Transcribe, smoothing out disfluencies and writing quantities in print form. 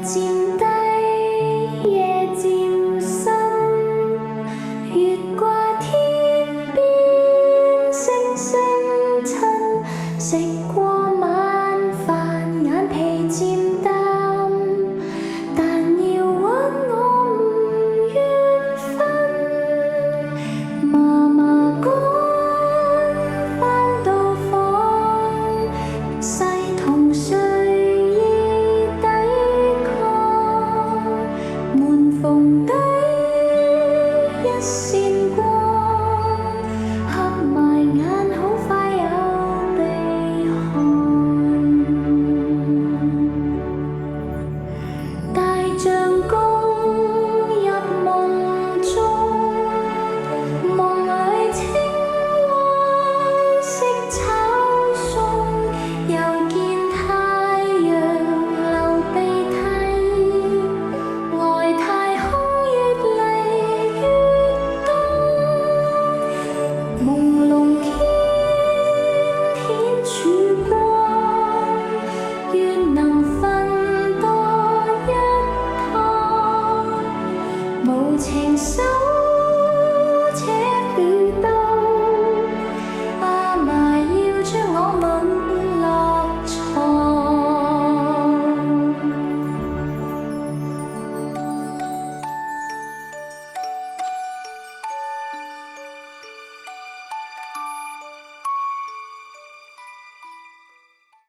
漸低，夜漸深，月掛天邊，星星親。食過晚飯，眼皮漸淡，但要搵我唔願分。嫲嫲趕返到房，細同睡意抵抗，門縫底一線光，合埋眼好快有鼻鼾。大象公入夢中，夢裏青蛙識炒餸，又見太陽流鼻涕，外太空越嚟越凍，朦朧天曙光，願能瞓多一趟，無情生